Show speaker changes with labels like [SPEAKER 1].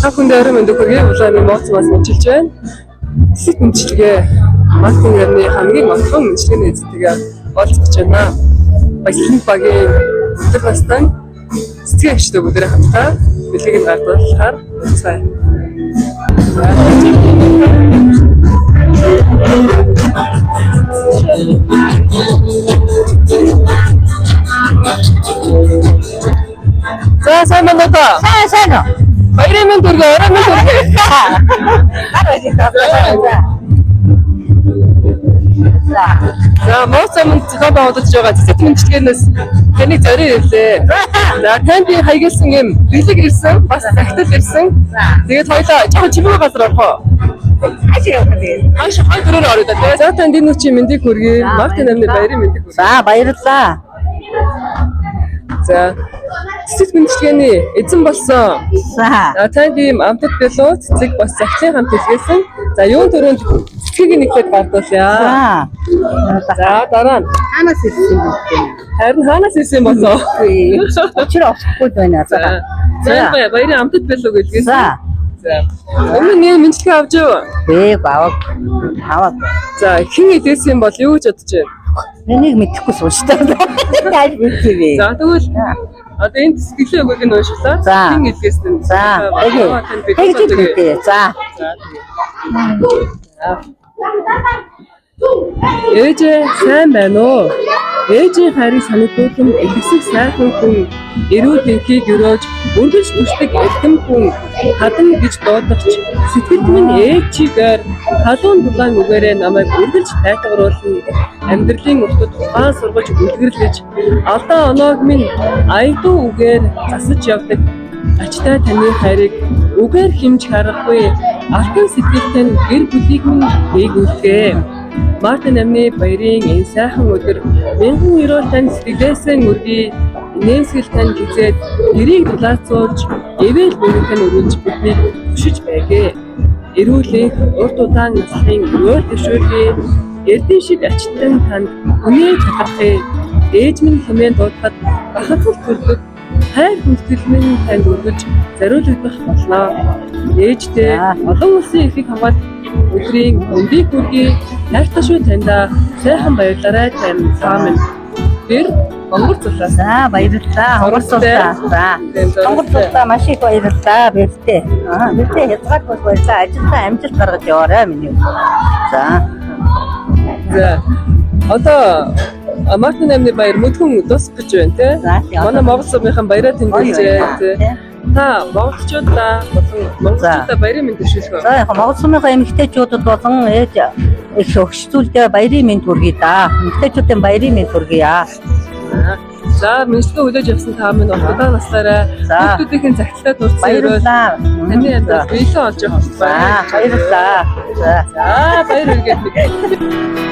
[SPEAKER 1] Та бүхэнд орой мэнд хүргэе. Улааны моцмаас мэдчилж байна. Хэсэг мэдчилгээ маркетинг ярны хамгийн онцгой мэдчилгээний эзэнтэйгээ олцож байна. Баялаг багийн өдөр настан сэтгэл хөдлөлтөд бүгдээ хамтдаа бэлгийг гардуулахаар цай. За сайн байна уу та?
[SPEAKER 2] Сайн.
[SPEAKER 1] Баярын мэнд хүргэе. Орой мэнд хүргэе. За моцмын зохион байгуулж байгаа цэцэд мэдчилгээнээс таны зориг ирлээ. За танд би хаягалсан юм бэлэг ирсэн, бас захидал ирсэн. Тэгээд хоёлаа жоохон чимээ газар орох уу? Хаашаа хай дөрөөр орё да. За танд энэ үчи мэндийг хүргэе. Мартин амны баярын мэндийг хүргэе.
[SPEAKER 2] За баярлалаа.
[SPEAKER 1] За цэцэд мэдчилгээний эзэн болсон. За танд ийм амтд билүү цэцэг бас захлын хамт хэлгээсэн. За юун төрөнд цэцгийг нэглээд гардуулъя. За дараа нь
[SPEAKER 2] Хаанаас ирсэн юм бэ?
[SPEAKER 1] харин хаанаас ирсэн болоо?
[SPEAKER 2] Өчир авахгүй байна.
[SPEAKER 1] За баярын амтд билүү гэлгээсэн.
[SPEAKER 2] За.
[SPEAKER 1] Өмнө нь мэдчилгээ авч юу?
[SPEAKER 2] Аваад.
[SPEAKER 1] За хэн идээсэн бол юу гэж бодож байна?
[SPEAKER 2] Энийг мэдэхгүй сууштай. Яаж мэдвэ?
[SPEAKER 1] За тэгвэл одоо энэ сэтгэлийн өгөөг нь уншуулаа. Хэн илгээсэн нь?
[SPEAKER 2] За. Тэгж хэлээ. За.
[SPEAKER 1] Ээжээ сайн байна уу? Ээжийн хайрыг санагдуулан элгэсэг сайхан хүн эрүүл энхийг өрөөж өргөж хүчдэг элхэм хүн хадан гэж дуудагч сэтгэлд минь ээж чигээр халуун дулаан үгээрээ намайг өргөж тайлгаруулна. Амьдралын уртад ухаан сургаж үлгэрлэж алдаа оноог минь аядуу үгээр засаж явдаг. Ачтай таны хайрыг үгээр хэмж харахгүй алтан сэтгэлтэй гэр бүлийг минь дээгүүлээ. Мартин амны баярын энэ сайхан өдөр мянган өрөөл тань сэтгэлээсээ үргэлж нэмсгэл тань гизээд нэрийг дулаацуулж эвэл бүрэнхэн өрүүлж биднийг өшөж байгээ. Эрүүлэх урт удаан наслын өрөөл төшөөлгөө эрдэн шиг ачтан танд үнэ талархъя. Ээж минь хэмээн дуудахад бахархал төрдөг хайр хүндэтгэл минь танд өргөж зориулагдах болно. Ээжтэй олон улсын эрхийг хамгаалах өдрийн өндийг хүргэе. Хайртай шүү таньда сайхан баярлалаа тань саамын. Тэр Монгол цулаас.
[SPEAKER 2] За баярлалаа. Монгол цулаас. За. Монгол цулаас маш их баярлалаа. Бэлтээ. Бэлтээ хязгаар бол баярлалаа. Ажилдаа амжилт гаргаж яваарай миний. За.
[SPEAKER 1] Одоо Мартин амны баяр мөдгөн дуусах гэж байна те. Манай Монгол сумынхан баяраа тэмдэглэжээ те. Та монголчуудаа болон монголчуудаа баярын мэнд төшөөлгөө.
[SPEAKER 2] За яг Монгол сумынхаа эмэгтэйчүүдэд болон ээж их өгчүүлдэ баярын мэнд хүргэе да. Эмэгтэйчүүдийн баярын мэнд хүргэе.
[SPEAKER 1] За мэдлэгээ хүлээж авсан та минь удаан наслаараа хүүхдүүдийн захиалтай дурдсан
[SPEAKER 2] баярлалаа.
[SPEAKER 1] Таны янзаас биелэн олж явах.
[SPEAKER 2] Баярлалаа.
[SPEAKER 1] За баяр үргээд.